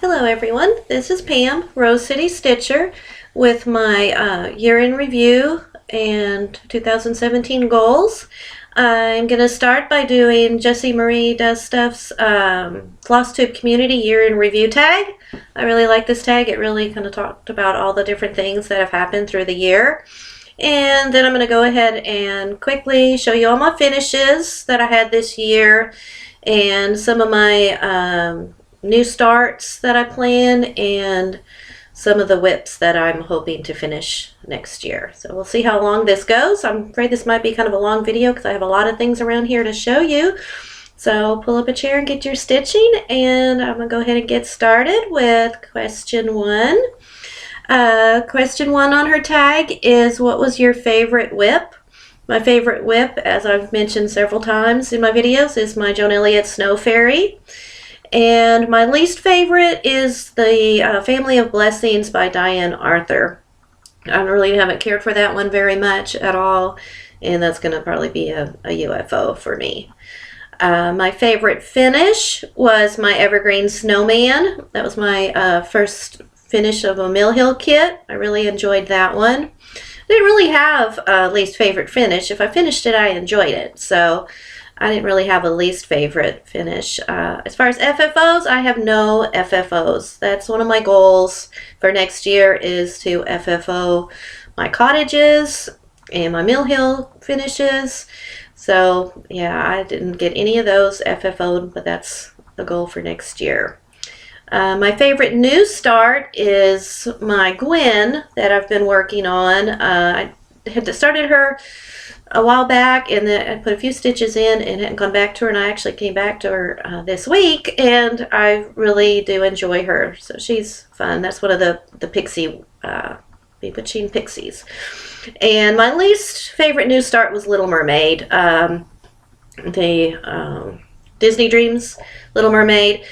Hello everyone, this is Pam, Rose City Stitcher, with my year in review and 2017 goals. I'm going to start by doing Jessie Marie Does Stuff's Flosstube Community Year in Review tag. I really like this tag. It really kind of talked about all the different things that have happened through the year. And then I'm going to go ahead and quickly show you all my finishes that I had this year and some of my new starts that I plan and some of the whips that I'm hoping to finish next year. So we'll see how long this goes. I'm afraid this might be kind of a long video because I have a lot of things around here to show you. So pull up a chair and get your stitching, and I'm going to go ahead and get started with question one. Question one on her tag is, what was your favorite whip? My favorite whip, as I've mentioned several times in my videos, is my Joan Elliott Snow Fairy. And my least favorite is the Family of Blessings by Diane Arthur. I really haven't cared for that one very much at all, and that's going to probably be a UFO for me. My favorite finish was my Evergreen Snowman. That was my first finish of a Mill Hill kit. I really enjoyed that one. I didn't really have a least favorite finish. If I finished it, I enjoyed it. So I didn't really have a least favorite finish. As far as FFOs, I have no FFOs. That's one of my goals for next year, is to FFO my cottages and my Mill Hill finishes. So yeah, I didn't get any of those FFO'd, but that's the goal for next year. My favorite new start is my Gwen that I've been working on. I had started her a while back, and then I put a few stitches in and hadn't gone back to her, and I actually came back to her this week, and I really do enjoy her. So she's fun. That's one of the pixie, Bewitching Pixies. And my least favorite new start was Little Mermaid. The Disney Dreams Little Mermaid.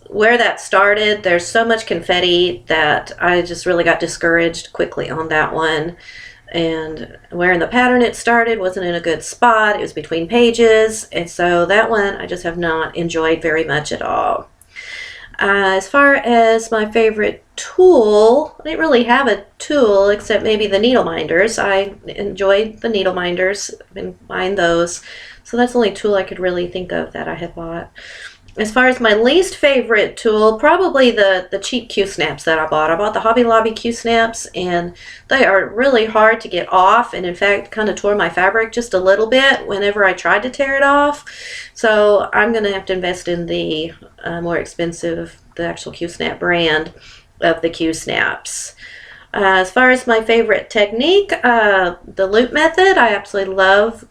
Where that started, there's so much confetti that I just really got discouraged quickly on that one. And where in the pattern it started wasn't in a good spot. It was between pages, and so that one I just have not enjoyed very much at all. As far as my favorite tool, I didn't really have a tool except maybe the needle minders. I enjoyed the needle minders. I've been buying those, so that's the only tool I could really think of that I had bought. As far as my least favorite tool, probably the cheap Q-snaps that I bought. I bought the Hobby Lobby Q-snaps, and they are really hard to get off, and in fact kind of tore my fabric just a little bit whenever I tried to tear it off. So I'm going to have to invest in the more expensive, the actual Q-snap brand of the Q-snaps. As far as my favorite technique, the loop method, I absolutely love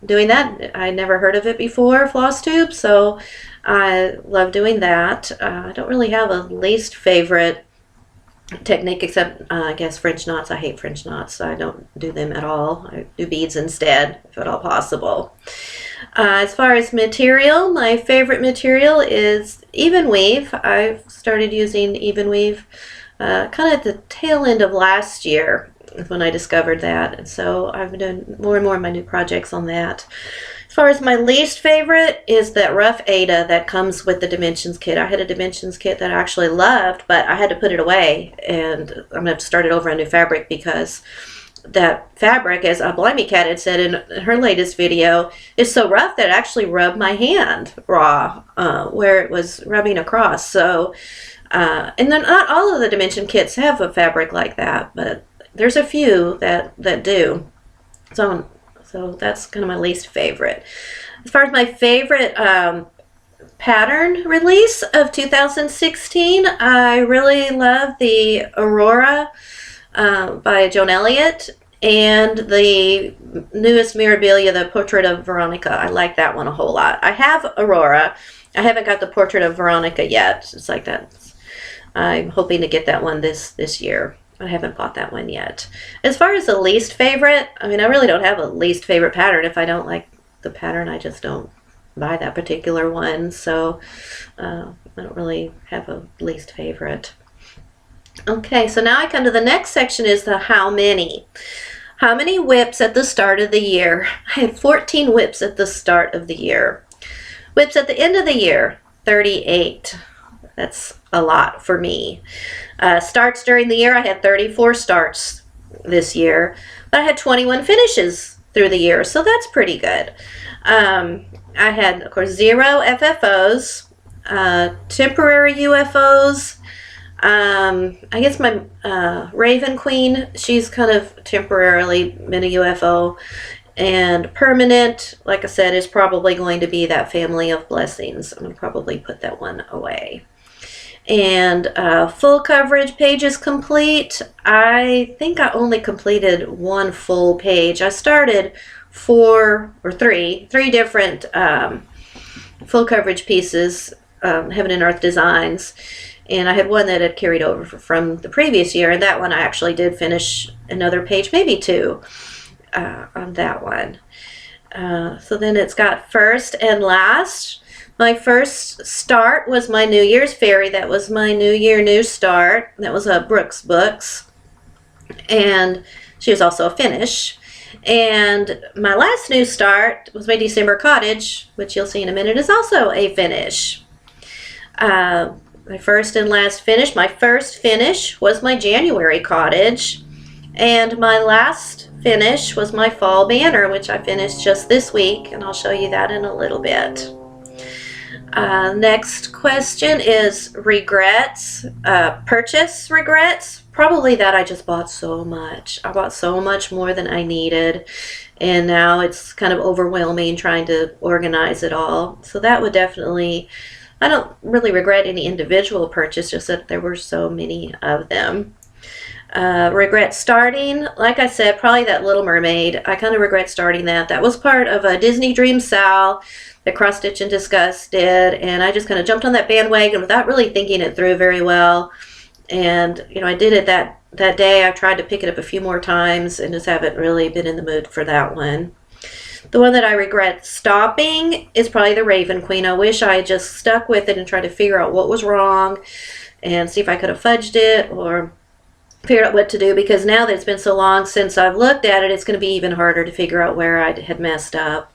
doing that. I never heard of it before, Flosstube, so I love doing that. I don't really have a least favorite technique except, I guess, French knots. I hate French knots, so I don't do them at all. I do beads instead, if at all possible. As far as material, my favorite material is even weave. I've started using even weave kind of at the tail end of last year when I discovered that, and so I've been doing more and more of my new projects on that. As far as my least favorite is that rough Ada that comes with the Dimensions kit. I had a Dimensions kit that I actually loved, but I had to put it away, and I'm going to have to start it over on new fabric because that fabric, as Blimey Cat had said in her latest video, is so rough that it actually rubbed my hand raw where it was rubbing across. So, and then not all of the Dimension kits have a fabric like that, but there's a few that do. So that's kind of my least favorite. As far as my favorite pattern release of 2016, I really love the Aurora by Joan Elliott, and the newest Mirabilia, the Portrait of Veronica. I like that one a whole lot. I have Aurora. I haven't got the Portrait of Veronica yet. It's like that. I'm hoping to get that one this year. I haven't bought that one yet. As far as the least favorite, I mean, I really don't have a least favorite pattern. If I don't like the pattern, I just don't buy that particular one. So I don't really have a least favorite. Okay, so now I come to the next section, is the how many. How many whips at the start of the year? I had 14 whips at the start of the year. Whips at the end of the year, 38. That's a lot for me. Starts during the year, I had 34 starts this year, but I had 21 finishes through the year, so that's pretty good. I had, of course, 0 FFOs, temporary UFOs. I guess my Raven Queen, she's kind of temporarily been a UFO. And permanent, like I said, is probably going to be that family of blessings. I'm going to probably put that one away. And full coverage pages complete. I think I only completed 1 full page. I started 3 different full coverage pieces, Heaven and Earth designs. And I had one that had carried over from the previous year. And that one I actually did finish another page, maybe 2. On that one. So then it's got first and last. My first start was my New Year's Fairy. That was my New Year New Start. That was a Brooks Books. And she was also a finish. And my last new start was my December Cottage, which you'll see in a minute is also a finish. My first and last finish. My first finish was my January Cottage. And my last finish was my fall banner, which I finished just this week, and I'll show you that in a little bit. Next question is regrets, purchase regrets. Probably that I just bought so much. I bought so much more than I needed, and now it's kind of overwhelming trying to organize it all. So that would definitely, I don't really regret any individual purchase, just that there were so many of them. Regret starting, like I said, probably that Little Mermaid. I kind of regret starting that. That was part of a Disney Dream Sal that Cross Stitch and Discuss did, and I just kind of jumped on that bandwagon without really thinking it through very well. And I did it that day. I tried to pick it up a few more times and just haven't really been in the mood for that one. The one that I regret stopping is probably the Raven Queen. I wish I had just stuck with it and tried to figure out what was wrong and see if I could have fudged it or figure out what to do, because now that it's been so long since I've looked at it, it's going to be even harder to figure out where I had messed up.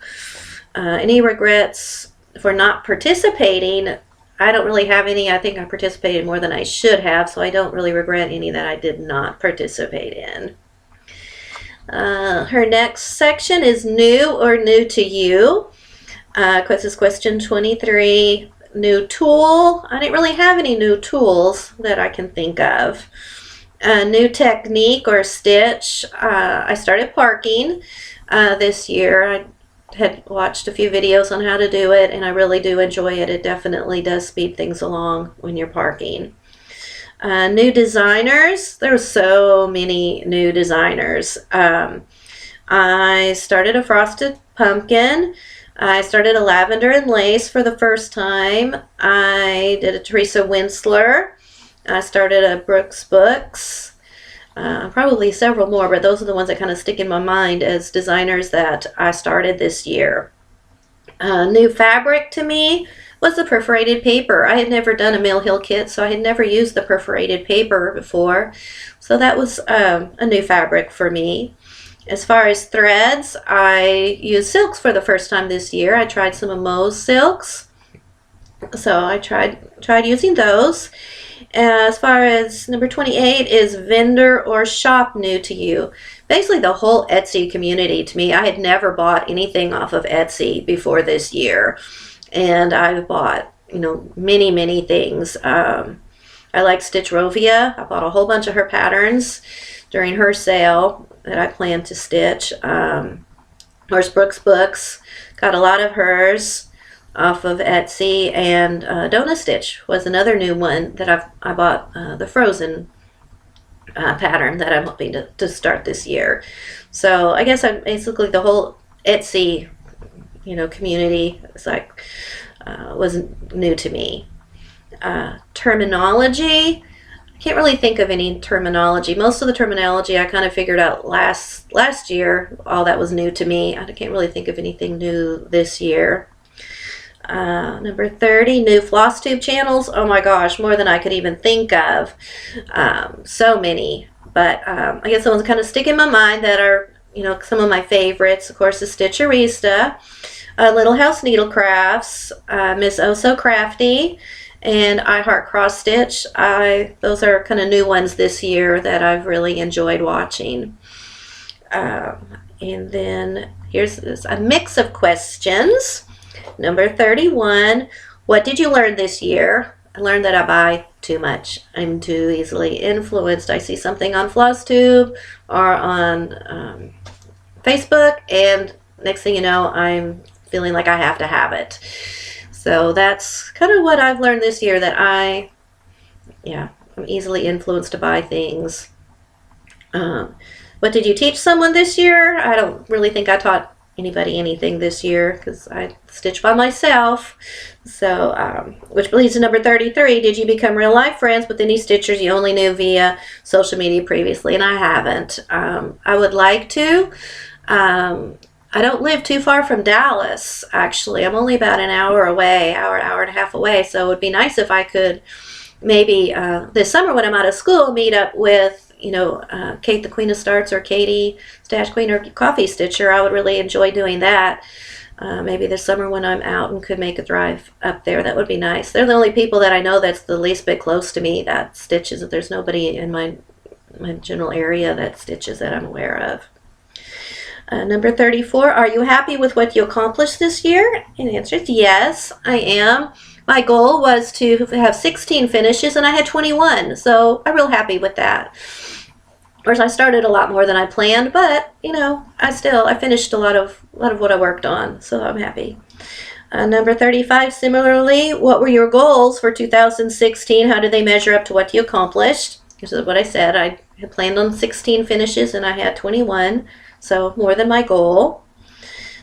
Any regrets for not participating? I don't really have any. I think I participated more than I should have, so I don't really regret any that I did not participate in. Her next section is new or new to you. This is question 23. New tool. I didn't really have any new tools that I can think of. New technique or stitch. I started parking this year. I had watched a few videos on how to do it, and I really do enjoy it. It definitely does speed things along when you're parking. New designers. There were so many new designers. I started a frosted pumpkin. I started a lavender and lace for the first time. I did a Teresa Winsler. I started a Brooks Books, probably several more, but those are the ones that kind of stick in my mind as designers that I started this year. New fabric to me was the perforated paper. I had never done a Mill Hill kit, so I had never used the perforated paper before, so that was a new fabric for me. As far as threads, I used silks for the first time this year. I tried some of Mo's silks, so I tried using those. As far as number 28 is vendor or shop new to you. Basically the whole Etsy community to me. I had never bought anything off of Etsy before this year. And I've bought, many things. I like Stitch Rovia. I bought a whole bunch of her patterns during her sale that I plan to stitch. There's Brooks Books. Got a lot of hers off of Etsy, and Donut Stitch was another new one that I bought, the Frozen pattern that I'm hoping to start this year. So I guess I'm basically the whole Etsy community is like wasn't new to me. Terminology, I can't really think of any terminology. Most of the terminology I kind of figured out last year. All that was new to me. I can't really think of anything new this year. Number 30, new Flosstube channels. Oh my gosh, more than I could even think of. So many. But I guess the ones that kind of stick in my mind that are, some of my favorites, of course, is Stitcherista, Little House Needlecrafts, Miss Oh So Crafty, and I Heart Cross Stitch. Those are kind of new ones this year that I've really enjoyed watching. And then here's a mix of questions. Number 31, what did you learn this year? I learned that I buy too much. I'm too easily influenced. I see something on Flosstube or on Facebook, and next thing you know, I'm feeling like I have to have it. So that's kind of what I've learned this year, that I'm easily influenced to buy things. What did you teach someone this year? I don't really think I taught anybody anything this year because I stitch by myself. So, which leads to number 33. Did you become real life friends with any stitchers you only knew via social media previously? And I haven't. I would like to. I don't live too far from Dallas, actually. I'm only about an hour away, hour and a half away. So it would be nice if I could maybe this summer when I'm out of school meet up with Kate the Queen of Starts or Katie Stash Queen or Coffee Stitcher. I would really enjoy doing that. Maybe this summer when I'm out and could make a drive up there. That would be nice. They're the only people that I know that's the least bit close to me that stitches. There's nobody in my general area that stitches that I'm aware of. Number 34, are you happy with what you accomplished this year? And the answer is yes, I am. My goal was to have 16 finishes and I had 21, so I'm real happy with that. Of course, I started a lot more than I planned, but I finished a lot of what I worked on, so I'm happy. Number 35, similarly, what were your goals for 2016? How did they measure up to what you accomplished? This is what I said. I had planned on 16 finishes and I had 21, so more than my goal.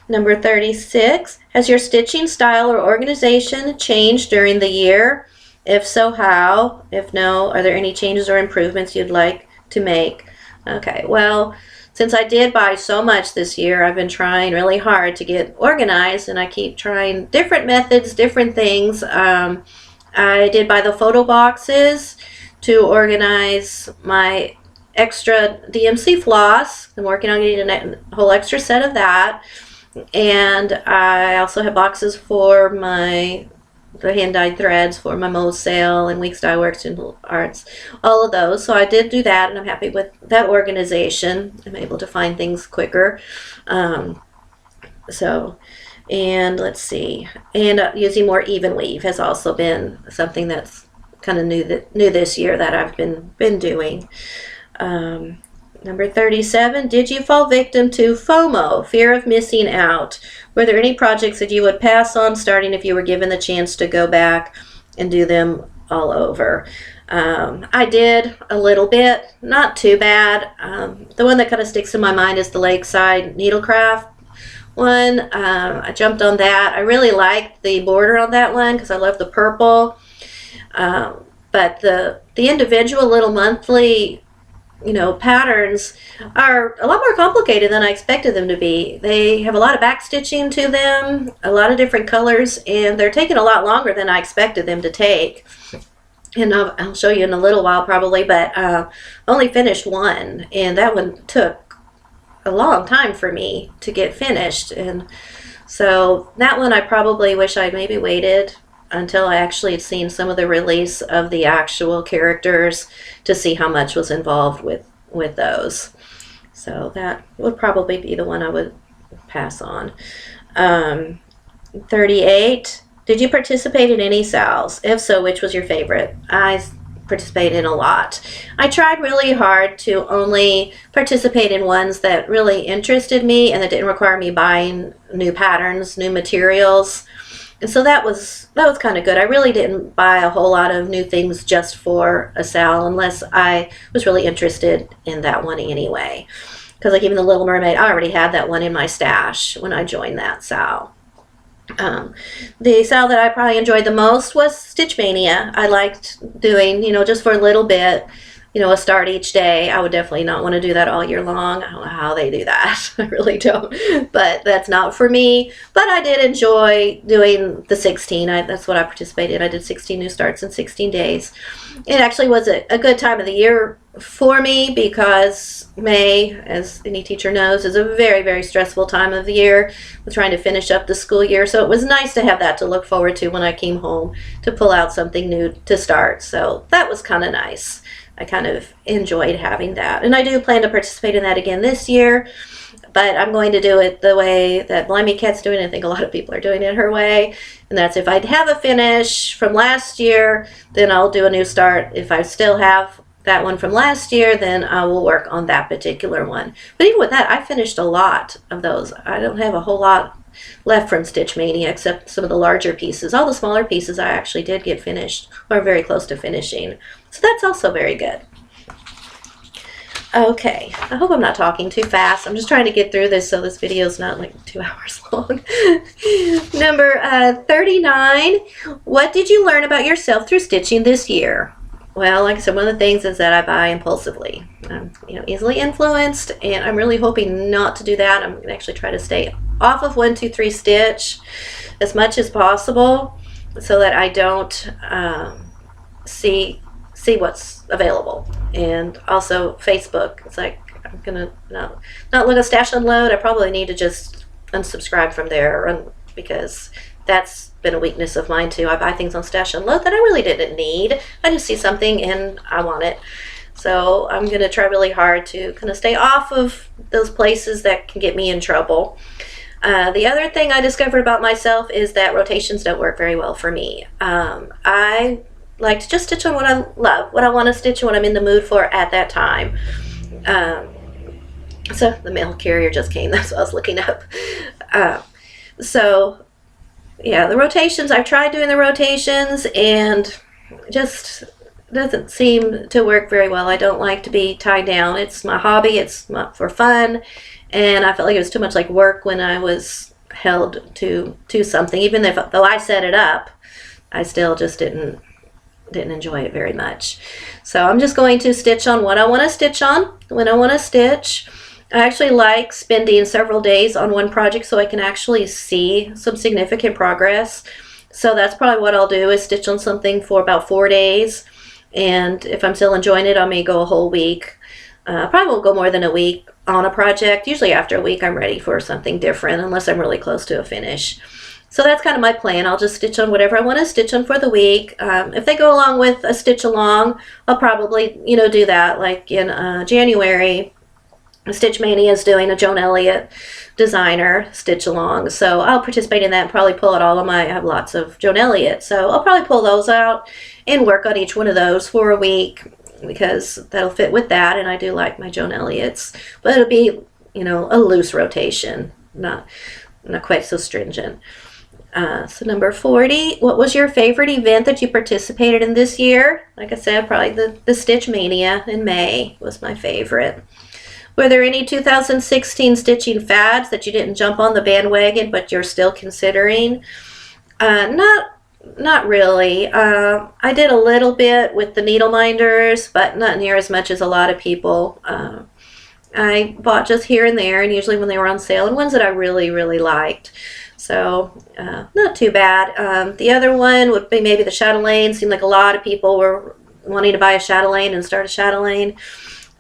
Number 36, has your stitching style or organization changed during the year? If so, how? If no, are there any changes or improvements you'd like to make? Okay, well, since I did buy so much this year, I've been trying really hard to get organized, and I keep trying different methods, different things. I did buy the photo boxes to organize my extra DMC floss. I'm working on getting a whole extra set of that. And I also have boxes for the hand-dyed threads for my Mo's Sale and Weeks Dye Works and Arts, all of those. So I did do that, and I'm happy with that organization. I'm able to find things quicker. And let's see. And using more even weave has also been something that's kind of new this year that I've been doing. Number 37, did you fall victim to FOMO, fear of missing out? Were there any projects that you would pass on starting if you were given the chance to go back and do them all over? I did a little bit, not too bad. The one that kind of sticks in my mind is the Lakeside Needlecraft one. I jumped on that. I really liked the border on that one because I love the purple. But the individual little monthly patterns are a lot more complicated than I expected them to be. They have a lot of back stitching to them, a lot of different colors, and they're taking a lot longer than I expected them to take. And I'll show you in a little while probably, but only finished one, and that one took a long time for me to get finished. And so that one I probably wish I maybe waited until I actually had seen some of the release of the actual characters to see how much was involved with those. So that would probably be the one I would pass on. 38, did you participate in any SALs? If so, which was your favorite? I participated in a lot. I tried really hard to only participate in ones that really interested me and that didn't require me buying new patterns, new materials. And so that was kind of good. I really didn't buy a whole lot of new things just for a SAL unless I was really interested in that one anyway. Because like even the Little Mermaid, I already had that one in my stash when I joined that SAL. The SAL that I probably enjoyed the most was Stitch Mania. I liked doing, just for a little bit, a start each day. I would definitely not want to do that all year long. I don't know how they do that. I really don't. But that's not for me. But I did enjoy doing the 16. That's what I participated in. I did 16 new starts in 16 days. It actually was a good time of the year for me because May, as any teacher knows, is a very, very stressful time of the year with trying to finish up the school year. So it was nice to have that to look forward to when I came home, to pull out something new to start. So that was kind of nice. I kind of enjoyed having that. And I do plan to participate in that again this year, but I'm going to do it the way that Blimey Cat's doing it. I think a lot of people are doing it her way. And that's if I have a finish from last year, then I'll do a new start. If I still have that one from last year, then I will work on that particular one. But even with that, I finished a lot of those. I don't have a whole lot left from Stitch Mania except some of the larger pieces. All the smaller pieces I actually did get finished, or very close to finishing. So that's also very good. Okay, I hope I'm not talking too fast. I'm just trying to get through this so this video is not like 2 hours long. Number 39, what did you learn about yourself through stitching this year? Well, like I said, one of the things is that I buy impulsively. I'm easily influenced, and I'm really hoping not to do that. I'm going to actually try to stay off of 1, 2, 3 stitch as much as possible so that I don't see what's available. And also Facebook. It's like I'm going to not look at Stash Unload. I probably need to just unsubscribe from there because that's been a weakness of mine too. I buy things on Stash Unload that I really didn't need. I just see something and I want it. So I'm going to try really hard to kind of stay off of those places that can get me in trouble. The other thing I discovered about myself is that rotations don't work very well for me. I like to just stitch on what I love, what I want to stitch, and what I'm in the mood for at that time. So the mail carrier just came. That's what I was looking up. So yeah, the rotations, I've tried doing the rotations and just doesn't seem to work very well. I don't like to be tied down. It's my hobby. It's for fun. And I felt like it was too much like work when I was held to something. Even though I set it up, I still just didn't enjoy it very much. So I'm just going to stitch on what I want to stitch on when I want to stitch. I actually like spending several days on one project so I can actually see some significant progress. So that's probably what I'll do, is stitch on something for about 4 days. And if I'm still enjoying it, I may go a whole week. Probably won't go more than a week on a project. Usually after a week, I'm ready for something different unless I'm really close to a finish. So that's kind of my plan. I'll just stitch on whatever I want to stitch on for the week. If they go along with a stitch along, I'll probably, do that. Like in January, Stitch Mania is doing a Joan Elliott designer stitch along. So I'll participate in that and probably pull out all of I have lots of Joan Elliott. So I'll probably pull those out and work on each one of those for a week because that'll fit with that. And I do like my Joan Elliott's, but it'll be, a loose rotation, not quite so stringent. So number 40, what was your favorite event that you participated in this year? Like I said, probably the Stitch Mania in May was my favorite. Were there any 2016 stitching fads that you didn't jump on the bandwagon but you're still considering? Not really. I did a little bit with the needle minders, but not near as much as a lot of people. I bought just here and there, and usually when they were on sale, and ones that I really, really liked. So not too bad. The other one would be maybe the chatelaine. Seemed like a lot of people were wanting to buy a chatelaine and start a chatelaine.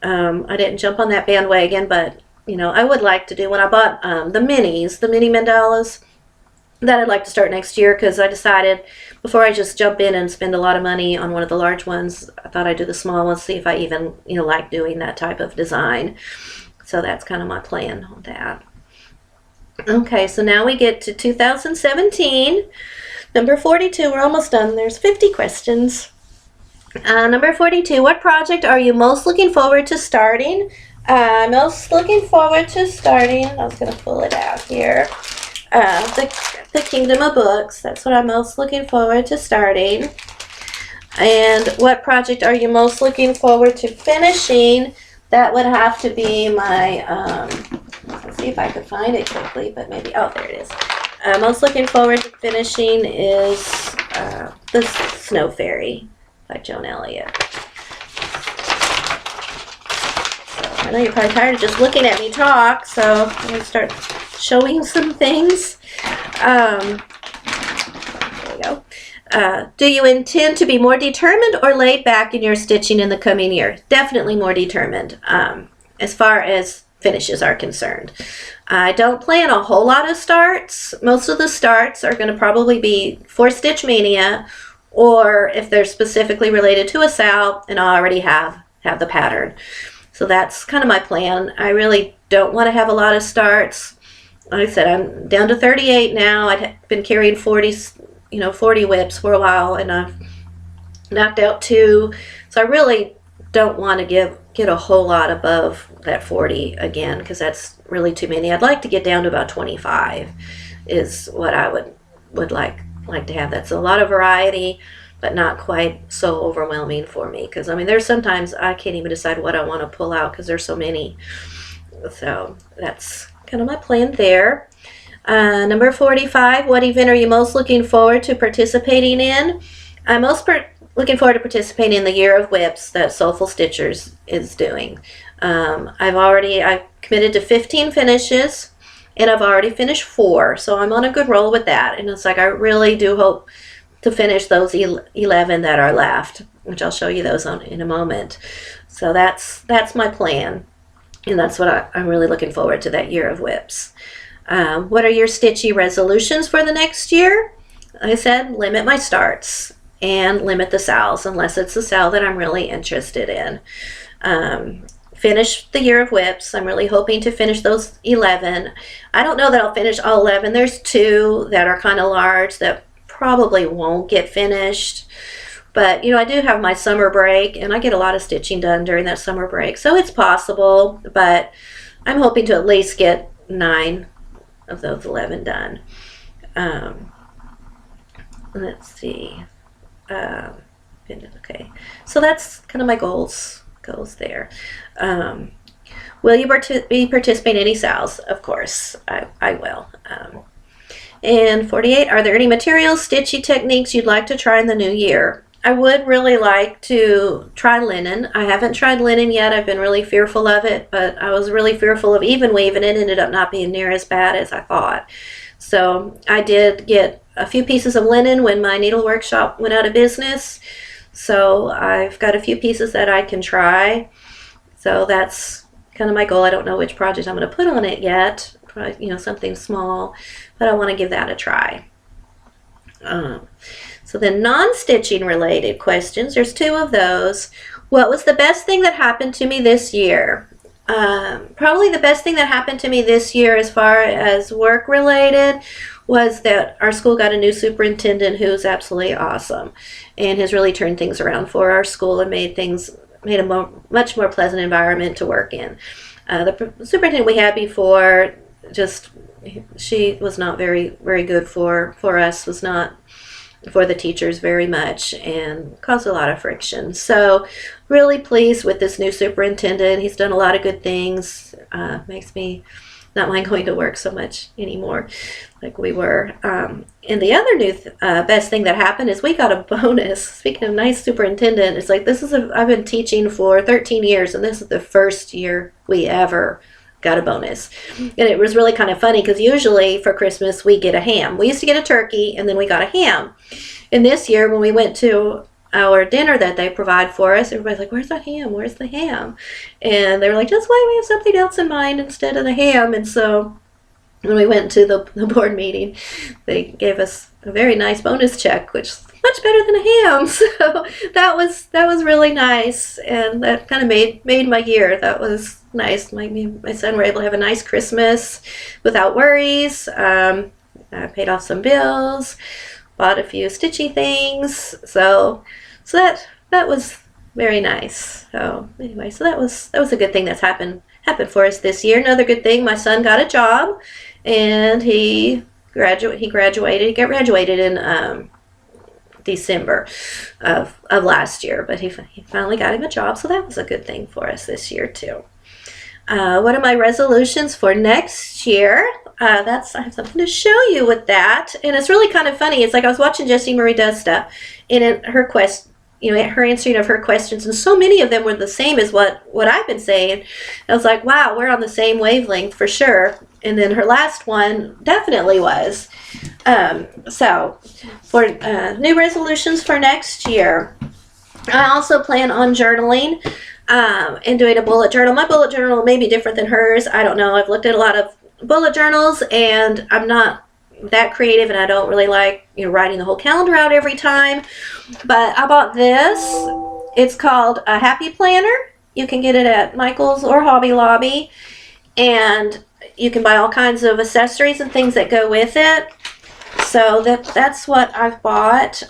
I didn't jump on that bandwagon, but I would like to do. When I bought the mini mandalas, that I'd like to start next year, because I decided before I just jump in and spend a lot of money on one of the large ones, I thought I'd do the small ones, see if I even like doing that type of design. So that's kind of my plan on that. Okay, so now we get to 2017. Number 42, we're almost done. There's 50 questions. Number 42, what project are you most looking forward to starting? I was going to pull it out here. The Kingdom of Books. That's what I'm most looking forward to starting. And what project are you most looking forward to finishing? That would have to be my, let's see if I could find it quickly, but maybe, oh, there it is. Most looking forward to finishing is The Snow Fairy by Joan Elliott. So I know you're probably tired of just looking at me talk, so I'm going to start showing some things. There we go. Do you intend to be more determined or laid back in your stitching in the coming year? Definitely more determined as far as finishes are concerned. I don't plan a whole lot of starts. Most of the starts are going to probably be for Stitch Mania, or if they're specifically related to a SAL and I already have the pattern. So that's kind of my plan. I really don't want to have a lot of starts. Like I said, I'm down to 38 now. I've been carrying 40 whips for a while, and I've knocked out 2. So I really don't want to get a whole lot above that 40 again, because that's really too many. I'd like to get down to about 25 is what I would like to have. That's a lot of variety, but not quite so overwhelming for me, because I mean there's sometimes I can't even decide what I want to pull out because there's so many. So that's kind of my plan there. Number 45, what event are you most looking forward to participating in? I'm most looking forward to participating in the Year of Whips that Soulful Stitchers is doing. I've committed to 15 finishes, and I've already finished 4, so I'm on a good roll with that. And it's like I really do hope to finish those 11 that are left, which I'll show you those in a moment. So that's my plan, and that's what I'm really looking forward to, that Year of Whips. What are your stitchy resolutions for the next year? Like I said, limit my starts and limit the SALs unless it's a SAL that I'm really interested in. Finish the Year of Whips. I'm really hoping to finish those 11. I don't know that I'll finish all 11. There's 2 that are kind of large that probably won't get finished. But, I do have my summer break, and I get a lot of stitching done during that summer break. So it's possible, but I'm hoping to at least get 9 of those 11 done. Let's see. Okay, so that's kind of my goals there. Will you be participating in any SALs? Of course, I will. And 48, are there any materials, stitchy techniques you'd like to try in the new year? I would really like to try linen. I haven't tried linen yet. I've been really fearful of it, but I was really fearful of even weaving it. It ended up not being near as bad as I thought. So I did get a few pieces of linen when my needle workshop went out of business. So I've got a few pieces that I can try. So that's kind of my goal. I don't know which project I'm going to put on it yet. Probably, something small, but I want to give that a try. So then non-stitching related questions, there's 2 of those. What was the best thing that happened to me this year? Probably the best thing that happened to me this year as far as work related was that our school got a new superintendent who's absolutely awesome and has really turned things around for our school and made a much more pleasant environment to work in. The superintendent we had before, she was not very, very good for us, was not for the teachers very much, and caused a lot of friction. So really pleased with this new superintendent. He's done a lot of good things. Makes me not mind going to work so much anymore like we were. And the other new best thing that happened is we got a bonus. Speaking of nice superintendent, it's like I've been teaching for 13 years, and this is the first year we ever got a bonus. And it was really kind of funny because usually for Christmas we get a ham. We used to get a turkey, and then we got a ham. And this year when we went to our dinner that they provide for us, everybody's like, where's the ham? Where's the ham? And they were like, that's why we have something else in mind instead of the ham. And so when we went to the board meeting, they gave us a very nice bonus check, which is much better than a ham. So that was really nice, and that kind of made my year. That was nice. My son were able to have a nice Christmas without worries. I paid off some bills, bought a few stitchy things. So that was very nice. So anyway, so that was a good thing that's happened for us this year. Another good thing, my son got a job, and he graduated. He got graduated in December of last year, but he finally got him a job, so that was a good thing for us this year too. What are my resolutions for next year? I have something to show you with that, and it's really kind of funny. It's like I was watching Jessie Marie does stuff, and in her her answering of her questions, and so many of them were the same as what I've been saying. I was like, wow, we're on the same wavelength for sure. And then her last one definitely was. So for new resolutions for next year, I also plan on journaling and doing a bullet journal. My bullet journal may be different than hers. I don't know. I've looked at a lot of bullet journals, and I'm not that creative, and I don't really like, you know, writing the whole calendar out every time. But I bought this. It's called a Happy Planner. You can get it at Michael's or Hobby Lobby, and you can buy all kinds of accessories and things that go with it. So that's what I've bought.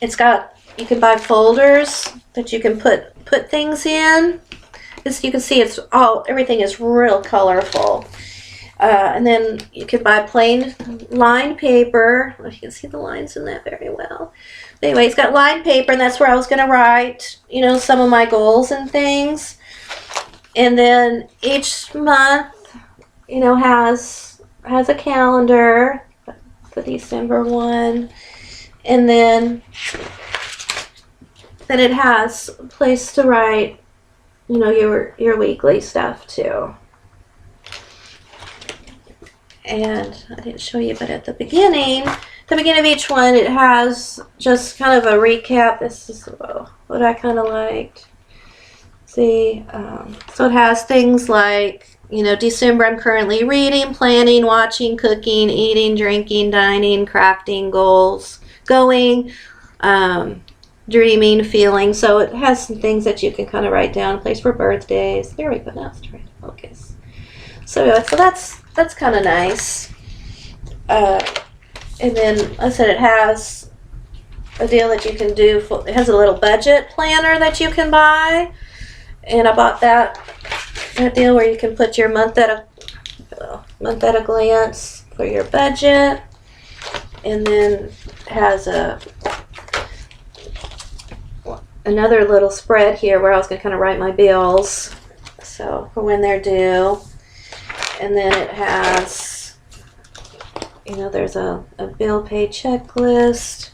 It's got, you can buy folders that you can put things in. As you can see, it's all, everything is real colorful. And then you can buy plain lined paper. You can see the lines in that very well. But anyway, it's got lined paper, and that's where I was going to write, you know, some of my goals and things. And then each month, you know, has a calendar, the December one, and then it has a place to write, you know, your weekly stuff too. And I didn't show you, but at the beginning of each one, it has just kind of a recap. This is what I kind of liked. See, so it has things like, you know, December, I'm currently reading, planning, watching, cooking, eating, drinking, dining, crafting, goals, going, dreaming, feeling. So it has some things that you can kind of write down, a place for birthdays. There we go, now it's trying to focus. So that's kind of nice. And then I said it has a deal that you can do. It has a little budget planner that you can buy, and I bought that deal where you can put your month at a glance for your budget, and then it has another little spread here where I was going to kind of write my bills, so for when they're due. And then it has, you know, there's a bill pay checklist,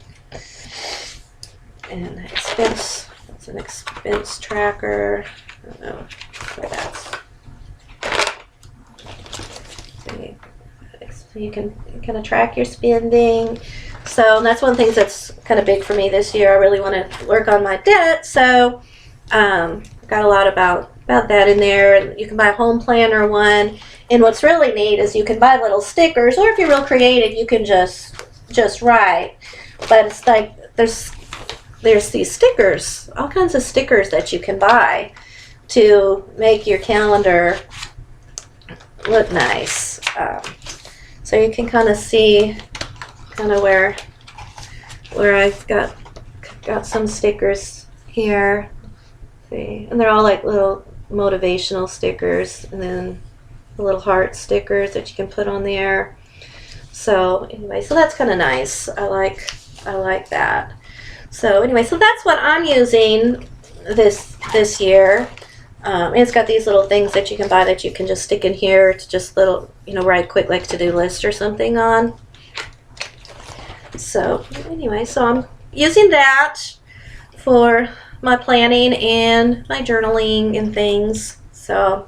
and expense, it's an expense tracker. I don't know where that's. So you can kind of track your spending. So that's one of the things that's kind of big for me this year. I really want to work on my debt, so got a lot about that in there. You can buy a home planner one. And what's really neat is you can buy little stickers, or if you're real creative, you can just write. But it's like there's these stickers, all kinds of stickers that you can buy to make your calendar look nice. So you can kind of see kind of where I've got some stickers here. See, and they're all like little motivational stickers, and then the little heart stickers that you can put on there. So anyway, so that's kind of nice. I like that. So anyway, so that's what I'm using this year. And it's got these little things that you can buy that you can just stick in here to just little, you know, write quick like to-do list or something on. So anyway, so I'm using that for my planning and my journaling and things. So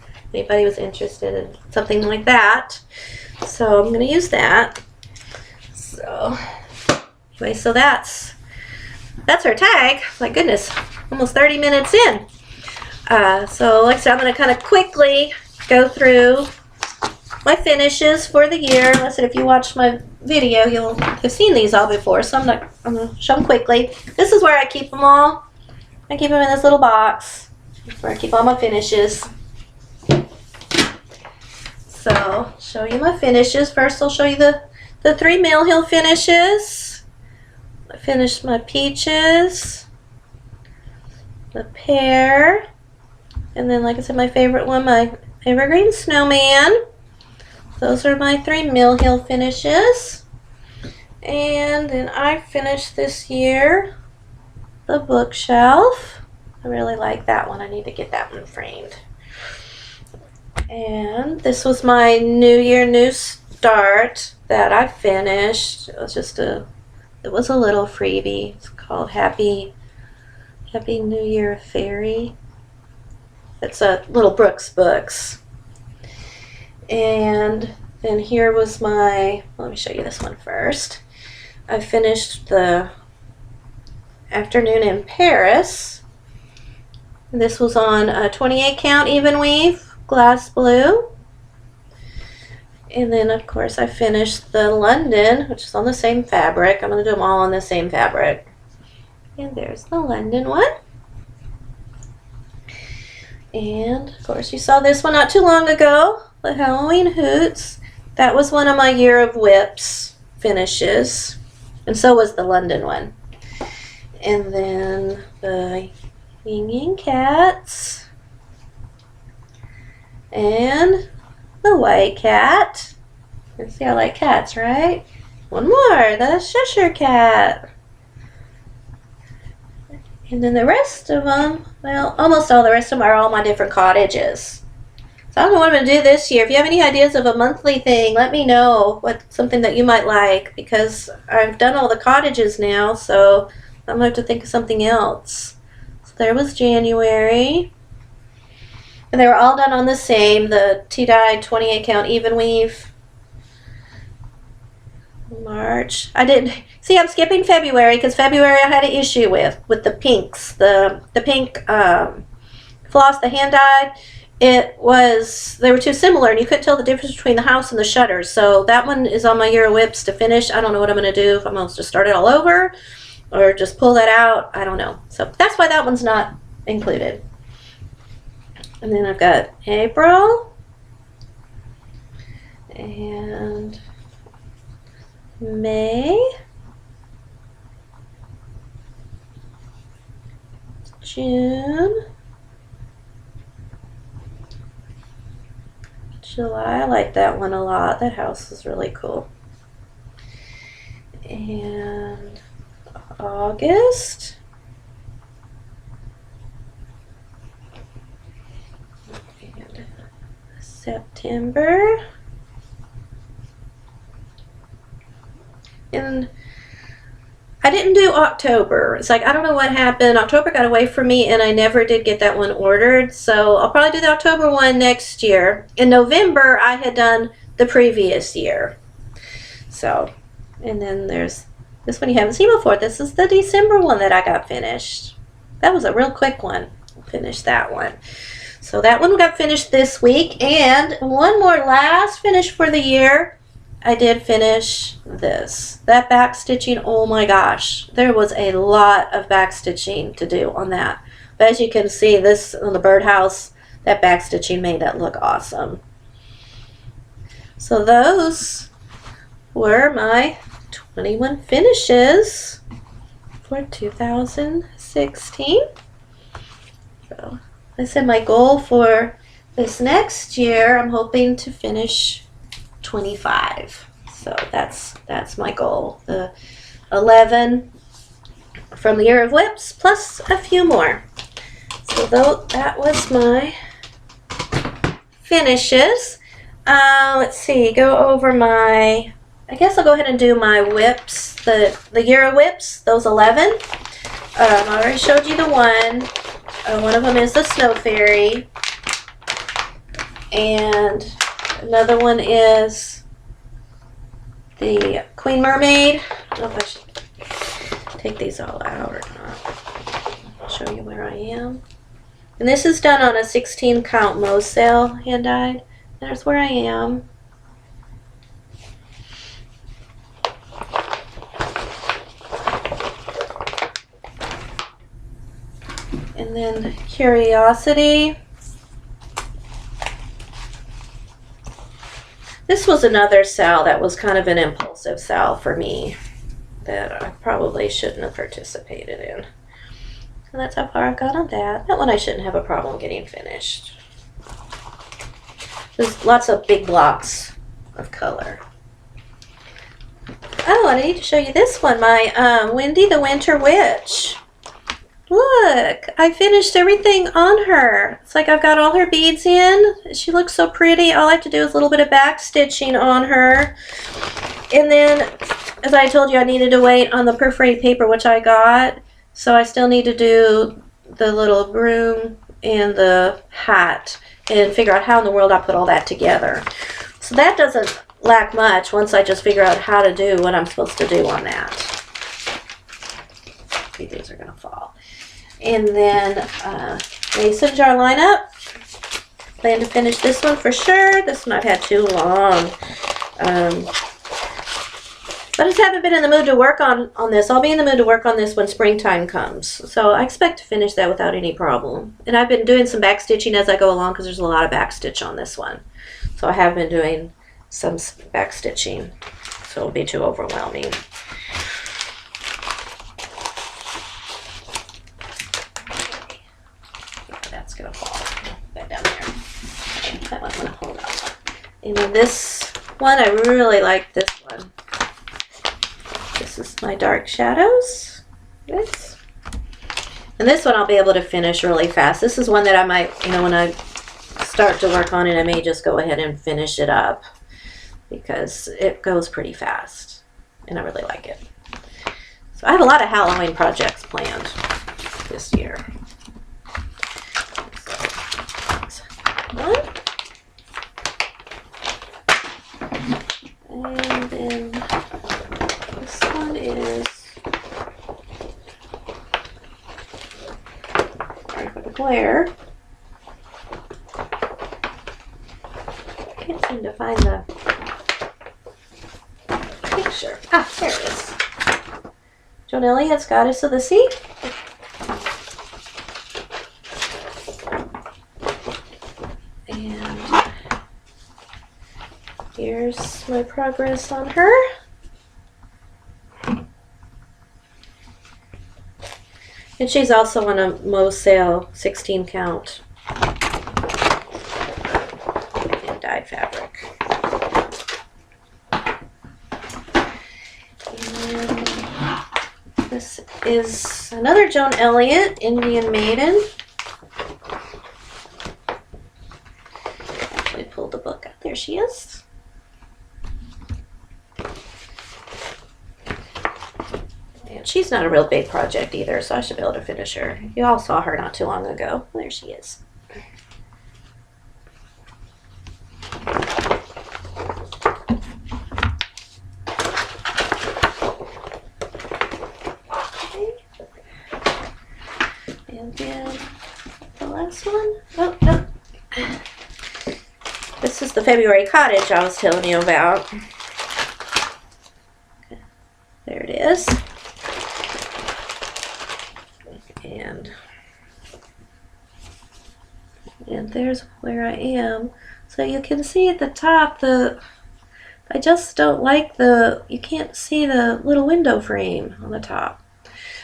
if anybody was interested in something like that, so I'm going to use that. So anyway, so that's our tag. My goodness, almost 30 minutes in. So like I said, I'm going to kind of quickly go through my finishes for the year. Like I said, if you watched my video, you'll have seen these all before, so I'm going to show them quickly. This is where I keep them all. I keep them in this little box where I keep all my finishes. So, show you my finishes. First, I'll show you the 3 Mill Hill finishes. I finished my peaches, the pear, and then, like I said, my favorite one, my evergreen snowman. Those are my 3 Mill Hill finishes. And then I finished this year the bookshelf. I really like that one. I need to get that one framed. And this was my New Year New Start that I finished. It was just it was a little freebie. It's called Happy New Year Fairy. It's a Little Brooks Books. And then here was my, let me show you this one first. I finished the Afternoon in Paris. This was on a 28 count even weave, glass blue. And then of course I finished the London, which is on the same fabric. I'm going to do them all on the same fabric. And there's the London one. And of course you saw this one not too long ago, the Halloween Hoots. That was one of my Year of Whips finishes. And so was the London one. And then the Ying Yang Cats. And the White Cat. You see, I like cats, right? One more, the Cheshire Cat. And then the rest of them, well, almost all the rest of them are all my different cottages. So I don't know what I'm going to do this year. If you have any ideas of a monthly thing, let me know something that you might like, because I've done all the cottages now, so I'm going to have to think of something else. So there was January. And they were all done on the same, the tea-dyed 28 count even weave. March. I didn't see, I'm skipping February because February I had an issue with the pinks. The pink floss, the hand dyed, they were too similar and you couldn't tell the difference between the house and the shutters. So that one is on my Year of Whips to finish. I don't know what I'm going to do, if I'm going to start it all over or just pull that out. I don't know. So that's why that one's not included. And then I've got April and May, June, July. I like that one a lot. That house is really cool. And August. And September. And I didn't do October. It's like, I don't know what happened. October got away from me and I never did get that one ordered. So I'll probably do the October one next year. In November, I had done the previous year. So, and then there's this one you haven't seen before. This is the December one that I got finished. That was a real quick one. I'll finish that one. So that one got finished this week. And one more last finish for the year. I did finish this. That back stitching, oh my gosh. There was a lot of back stitching to do on that. But as you can see, this on the birdhouse, that back stitching made that look awesome. So those were my 21 finishes for 2016. So I said my goal for this next year, I'm hoping to finish 25. So that's my goal. The 11 from the Year of Whips plus a few more. So that was my finishes. Let's see, go over my, I guess I'll go ahead and do my whips, the Year of Whips, those 11. I already showed you the one. One of them is the Snow Fairy. And another one is the Queen Mermaid. I don't know if I should take these all out or not. I'll show you where I am. And this is done on a 16 count Moselle hand dyed. There's where I am. And then Curiosity. This was another sale that was kind of an impulsive sale for me that I probably shouldn't have participated in. And that's how far I've got on that. That one I shouldn't have a problem getting finished. There's lots of big blocks of color. Oh, and I need to show you this one, my Wendy the Winter Witch. Look, I finished everything on her. It's like I've got all her beads in. She looks so pretty. All I have to do is a little bit of back stitching on her. And then, as I told you, I needed to wait on the perforated paper, which I got. So I still need to do the little broom and the hat and figure out how in the world I put all that together. So that doesn't lack much once I just figure out how to do what I'm supposed to do on that. These are going to fall. And then mason jar lineup. Plan to finish this one for sure. This one I've had too long. I just haven't been in the mood to work on this. I'll be in the mood to work on this when springtime comes. So I expect to finish that without any problem. And I've been doing some back stitching as I go along because there's a lot of back stitch on this one. So I have been doing some back stitching. So it'll be too overwhelming. That's going to fall. Put that down there. That one's going to hold up. And then this one, I really like this one. This is my dark shadows. This. And this one I'll be able to finish really fast. This is one that I might, when I start to work on it, I may just go ahead and finish it up because it goes pretty fast and I really like it. So I have a lot of Halloween projects planned this year. And then this one is, sorry for the glare. Can't seem to find the picture. Ah, there it is. Joan Elliott's Goddess of the Sea. And here's my progress on her. And she's also on a Mo's Sale 16 count and dyed fabric. And this is another Joan Elliott, Indian Maiden. Actually pulled the book out. There she is. She's not a real big project either, so I should be able to finish her. You all saw her not too long ago. There she is. Okay. And then the last one. Oh, no. This is the February cottage I was telling you about. There it is. And there's where I am. So you can see at the top I just don't like you can't see the little window frame on the top.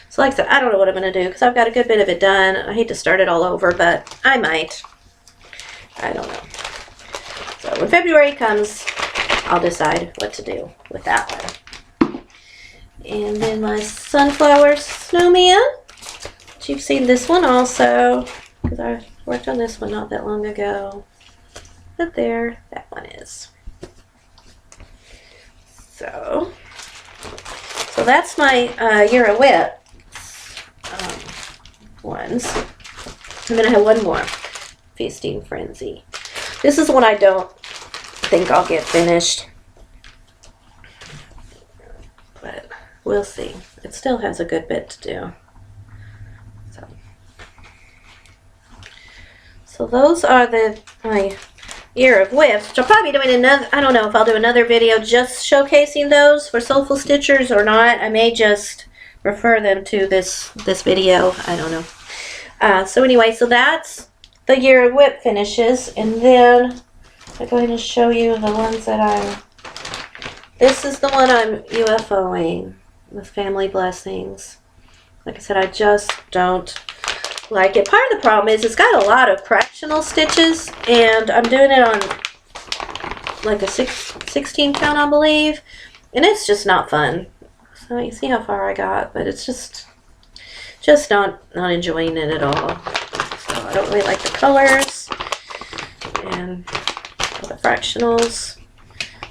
So like I said, I don't know what I'm going to do because I've got a good bit of it done. I hate to start it all over, but I might. I don't know. So when February comes, I'll decide what to do with that one. And then my sunflower snowman. You've seen this one also because I worked on this one not that long ago. But there, that one is. So that's my Year of Whip ones. And then I have one more, Feasting Frenzy. This is one I don't think I'll get finished. But we'll see. It still has a good bit to do. So those are my Year of Whips, which I'll probably be doing another, I don't know if I'll do another video just showcasing those for Soulful Stitchers or not. I may just refer them to this video. I don't know. So anyway, so that's the Year of Whip finishes. And then I'll go ahead and show you the ones that this is the one I'm UFOing with Family Blessings. Like I said, I just don't like it. Part of the problem is it's got a lot of fractional stitches, and I'm doing it on like a 16 count, I believe, and it's just not fun. So you see how far I got, but it's just not enjoying it at all. So I don't really like the colors and the fractionals.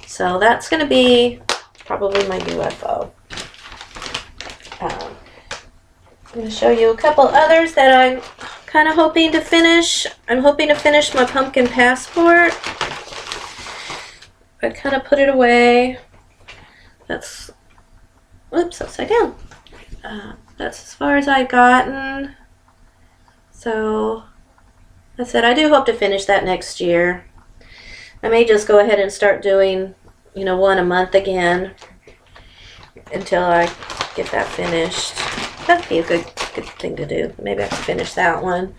So that's going to be probably my UFO. I'm going to show you a couple others that I'm kind of hoping to finish. I'm hoping to finish my pumpkin passport. I kind of put it away. That's, whoops, upside down. That's as far as I've gotten. So, I said I do hope to finish that next year. I may just go ahead and start doing, you know, one a month again until I get that finished. That'd be a good thing to do. Maybe I can finish that one.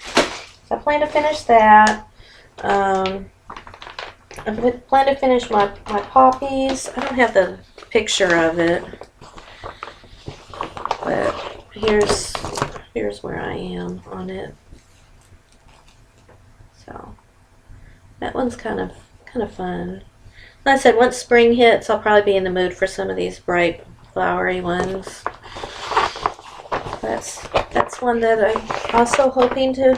So I plan to finish that. I plan to finish my poppies. I don't have the picture of it, but here's where I am on it. So that one's kind of fun. Like I said, once spring hits, I'll probably be in the mood for some of these bright flowery ones. That's one that I'm also hoping to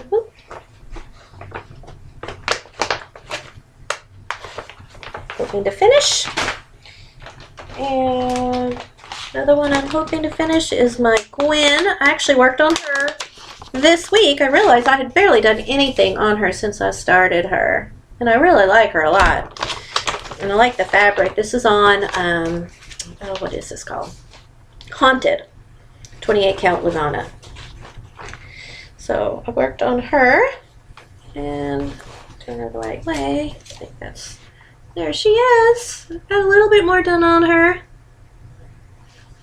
finish. And another one I'm hoping to finish is my Gwen. I actually worked on her this week. I realized I had barely done anything on her since I started her, and I really like her a lot. And I like the fabric. This is on oh, what is this called? Haunted 28 count Lugana. So I worked on her, and turn her the right way. I think that's, there she is. I've got a little bit more done on her.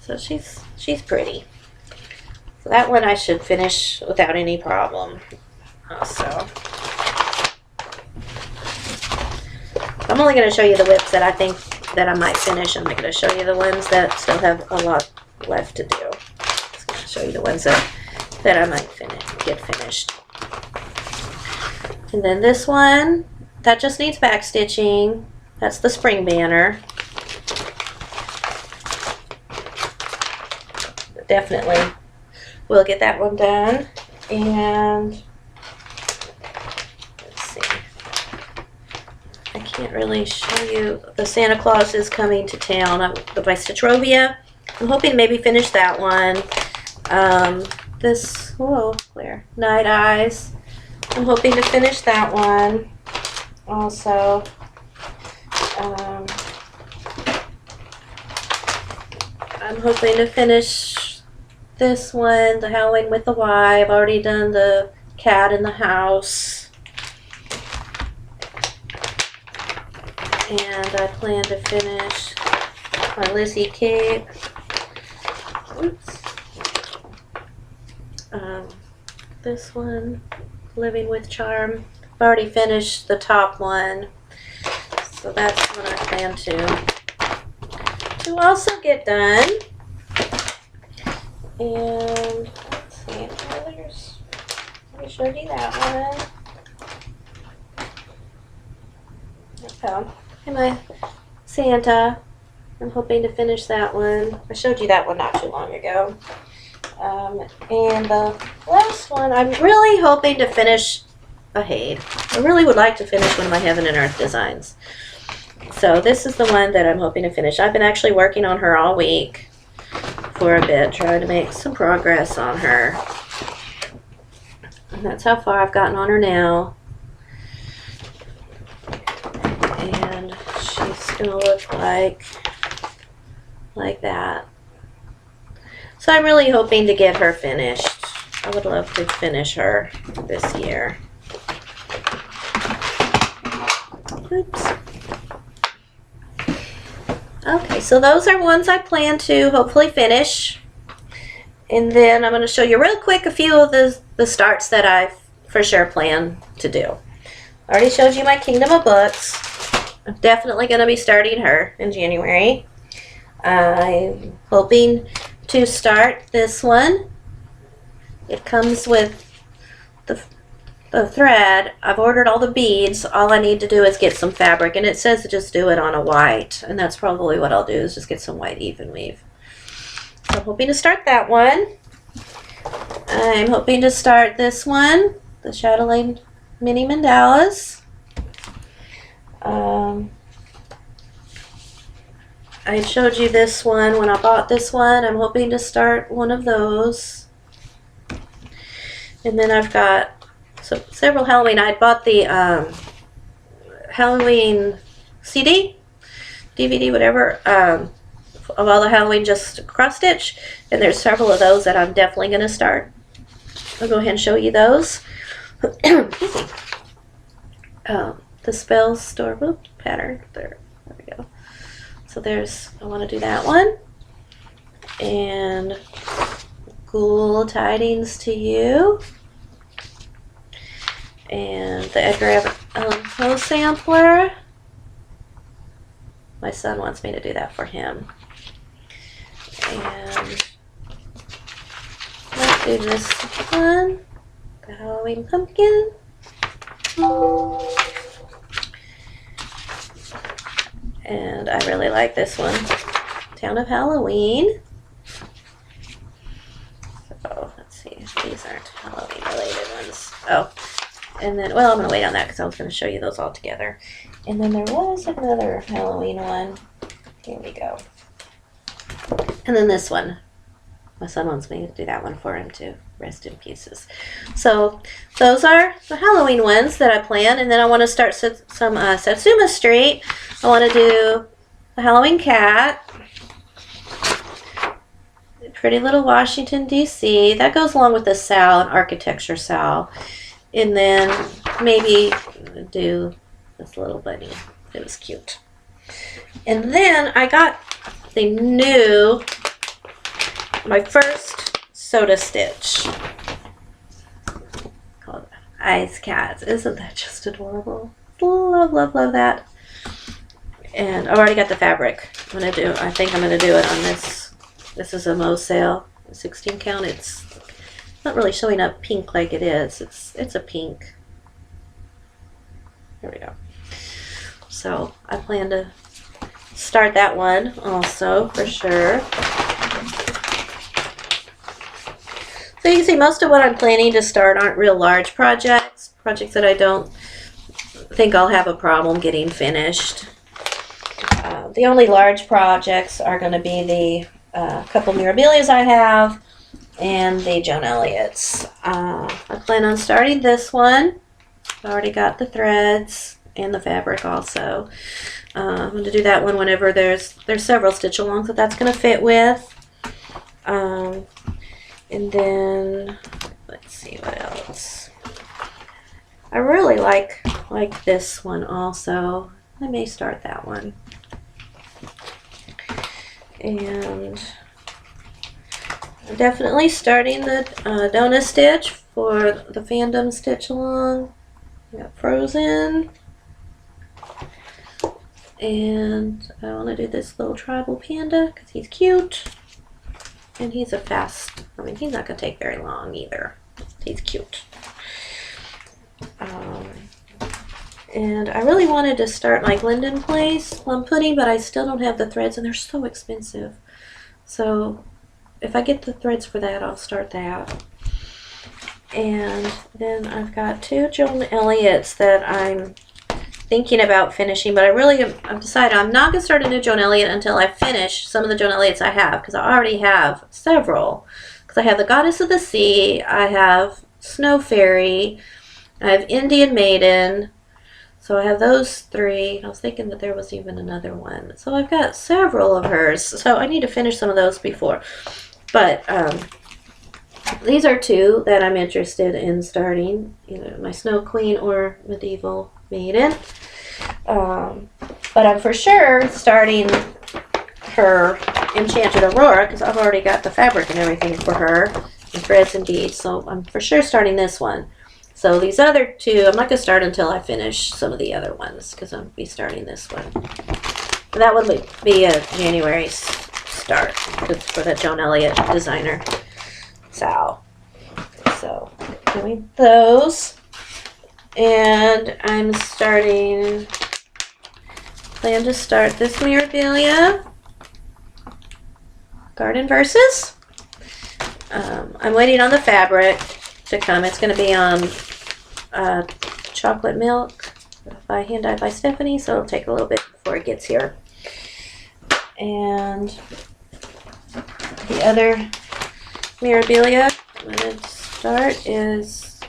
So she's pretty. So that one I should finish without any problem. Also, I'm only going to show you the whips that I think that I might finish. I'm not going to show you the ones that still have a lot left to do. I'm just going to show you the ones that I might get finished. And then this one, that just needs back stitching. That's the spring banner. Definitely we'll get that one done. And let's see, I can't really show you. The Santa Claus is coming to town by Stitchrovia. I'm hoping to maybe finish that one. This, whoa, where? Night Eyes. I'm hoping to finish that one also. I'm hoping to finish this one, the Halloween with the Y. I've already done the cat in the house. And I plan to finish my Lizzie cake. Oops. This one, Living with Charm. I've already finished the top one. So that's what I plan to also get done. And let's see, let me show you that one. Okay. And my Santa, I'm hoping to finish that one. I showed you that one not too long ago. And the last one, I'm really hoping to finish a Haid. I really would like to finish one of my Heaven and Earth designs. So this is the one that I'm hoping to finish. I've been actually working on her all week for a bit, trying to make some progress on her. And that's how far I've gotten on her now. And she's gonna look like that. So I'm really hoping to get her finished. I would love to finish her this year. Oops. Okay, so those are ones I plan to hopefully finish. And then I'm going to show you real quick a few of the starts that I for sure plan to do. I already showed you my Kingdom of Books. I'm definitely going to be starting her in January. I'm hoping to start this one. It comes with the thread. I've ordered all the beads. All I need to do is get some fabric, and it says to just do it on a white, and that's probably what I'll do, is just get some white even weave. So I'm hoping to start that one. I'm hoping to start this one, the Chatelaine Mini Mandalas. I showed you this one when I bought this one. I'm hoping to start one of those. And then I've got so several Halloween. I bought the Halloween CD, DVD, whatever, of all the Halloween just cross stitch, and there's several of those that I'm definitely going to start. I'll go ahead and show you those. Excuse me. The spell store pattern there. There we go. So there's, I want to do that one. And Ghoul Tidings to You. And the Edgar Allan Poe sampler. My son wants me to do that for him. And let's do this one. The Halloween Pumpkin. And I really like this one. Town of Halloween. So let's see. These aren't Halloween related ones. Oh. And then, well, I'm going to wait on that because I was going to show you those all together. And then there was another Halloween one. Here we go. And then this one. My son wants me to do that one for him too. Rest in pieces. So those are the Halloween ones that I plan. And then I want to start some Satsuma Street. I want to do the Halloween Cat. Pretty Little Washington, D.C. That goes along with the Sal and Architecture Sal. And then maybe do this little bunny. It was cute. And then I got the new, my first Soda Stitch called Ice Cats. Isn't that just adorable? Love, love, love that. And I've already got the fabric. I think I'm gonna do it on this. This is a Mo sale, 16 count. It's not really showing up pink like it is. It's a pink. There we go. So I plan to start that one also for sure. So you can see most of what I'm planning to start aren't real large projects that I don't think I'll have a problem getting finished. The only large projects are going to be the couple Mirabilias I have and the Joan Elliott's. I plan on starting this one. I already got the threads and the fabric also. I'm going to do that one whenever there's several stitch alongs that that's going to fit with. And then let's see what else. I really like this one also. I may start that one. And I'm definitely starting the Donut Stitch for the Fandom Stitch Along. We got Frozen. And I want to do this little tribal panda because he's cute. And he's he's not going to take very long either. He's cute. And I really wanted to start my Linden Place plum pudding, but I still don't have the threads, and they're so expensive. So if I get the threads for that, I'll start that. And then I've got two Joan Elliott's that I'm thinking about finishing, but I've decided I'm not going to start a new Joan Elliott until I finish some of the Joan Elliott's I have, because I already have several. Because I have the Goddess of the Sea, I have Snow Fairy, I have Indian Maiden. So I have those three. I was thinking that there was even another one. So I've got several of hers. So I need to finish some of those before. But these are two that I'm interested in starting. Either my Snow Queen or Medieval Maiden. But I'm for sure starting her Enchanted Aurora because I've already got the fabric and everything for her. And threads and beads. So I'm for sure starting this one. So these other two, I'm not going to start until I finish some of the other ones because I'll be starting this one. But that would be a January start for the Joan Elliott designer Sal. So doing those. And I'm plan to start this Mirabilia Garden Verses. I'm waiting on the fabric to come. It's going to be on chocolate milk hand dyed by Stephanie, so it'll take a little bit before it gets here. And the other Mirabilia I'm going to start is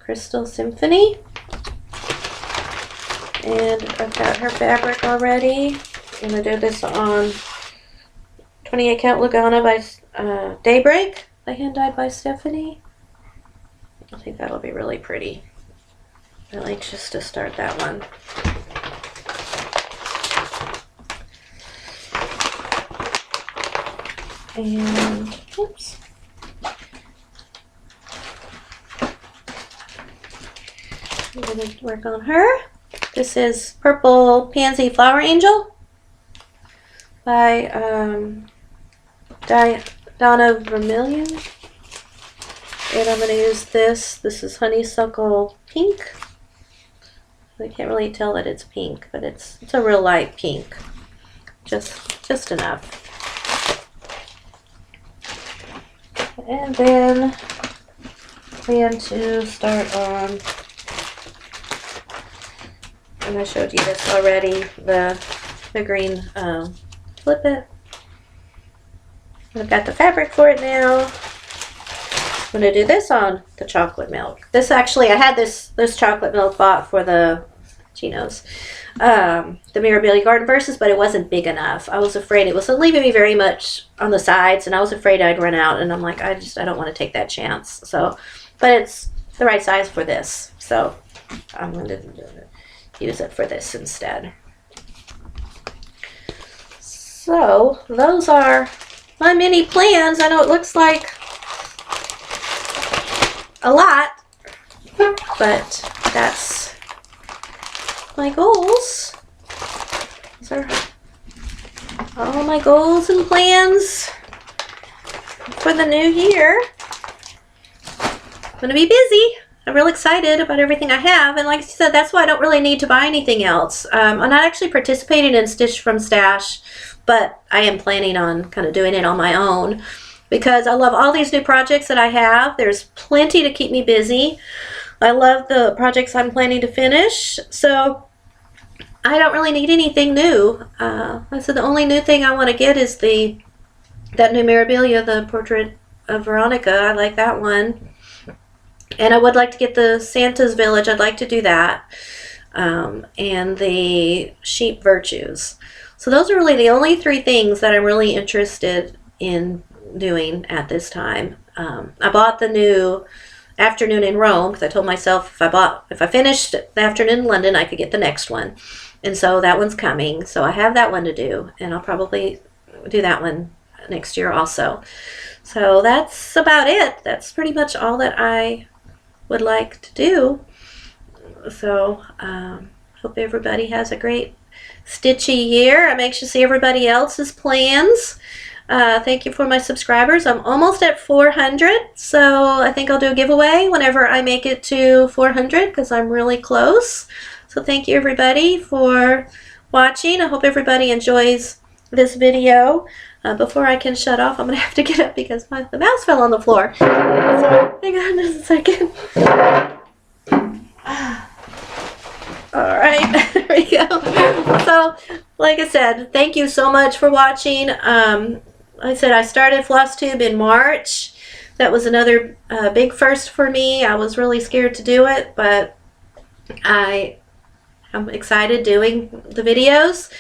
Crystal Symphony. And I've got her fabric already. I'm going to do this on 28 count Lugana by Daybreak, by hand dyed by Stephanie. I think that'll be really pretty. I'm anxious to start that one. And oops. I'm going to work on her. This is Purple Pansy Flower Angel by Donna Vermillion. And I'm going to use this. This is Honeysuckle Pink. I can't really tell that it's pink, but it's a real light pink. Just enough. And then plan to start on, and I showed you this already, the green flip it. I've got the fabric for it now. I'm going to do this on the chocolate milk. This actually, I had this chocolate milk bought for the chinos, the Mirabilia Garden Verses, but it wasn't big enough. I was afraid it was leaving me very much on the sides, and I was afraid I'd run out, and I'm like, I don't want to take that chance. So, but it's the right size for this, so I'm going to use it for this instead. So those are my mini plans. I know it looks like a lot, but that's my goals. Those are all my goals and plans for the new year. I'm going to be busy. I'm real excited about everything I have, and like I said, that's why I don't really need to buy anything else. I'm not actually participating in Stitch from Stash, but I am planning on kind of doing it on my own because I love all these new projects that I have. There's plenty to keep me busy. I love the projects I'm planning to finish, so I don't really need anything new. I said the only new thing I want to get is that new Mirabilia, the Portrait of Veronica. I like that one. And I would like to get the Santa's Village. I'd like to do that. And the Sheep Virtues. So those are really the only three things that I'm really interested in doing at this time. I bought the new Afternoon in Rome because I told myself if I finished the Afternoon in London, I could get the next one. And so that one's coming. So I have that one to do, and I'll probably do that one next year also. So that's about it. That's pretty much all that I would like to do. So hope everybody has a great stitchy year. I'm anxious to see everybody else's plans. Thank you for my subscribers. I'm almost at 400, so I think I'll do a giveaway whenever I make it to 400 because I'm really close. So thank you everybody for watching. I hope everybody enjoys this video. Before I can shut off, I'm going to have to get up because the mouse fell on the floor. So hang on just a second. Alright, there we go. So, like I said, thank you so much for watching. Like I said, I started Flosstube in March. That was another big first for me. I was really scared to do it, but I'm excited doing the videos.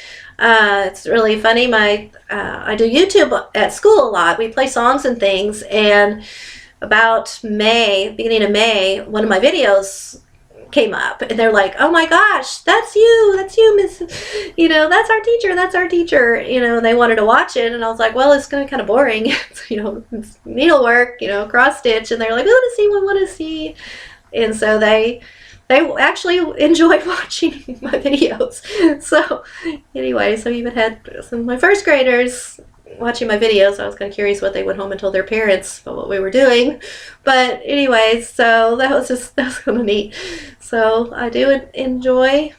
It's really funny. I do YouTube at school a lot. We play songs and things, and about beginning of May, one of my videos came up, and they're like, "Oh my gosh, that's you, Miss, that's our teacher," and they wanted to watch it, and I was like, well, it's gonna be kind of boring. It's needlework, cross stitch, and they're like, we want to see, and so they actually enjoyed watching my videos. So anyway, so I even had some of my first graders watching my videos. I was kind of curious what they went home and told their parents about what we were doing. But anyway, so that was kind of neat. So I do enjoy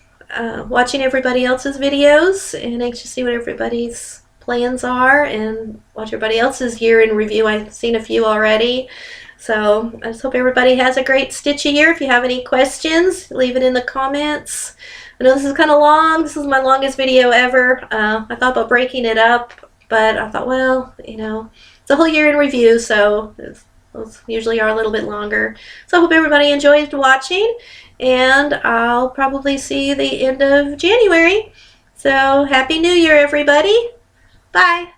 watching everybody else's videos, and anxious to see what everybody's plans are and watch everybody else's year in review. I've seen a few already. So I just hope everybody has a great stitchy year. If you have any questions, leave it in the comments. I know this is kind of long. This is my longest video ever. I thought about breaking it up, but I thought, well, it's a whole year in review, so Those usually are a little bit longer. So I hope everybody enjoyed watching, and I'll probably see you the end of January. So Happy New Year, everybody. Bye.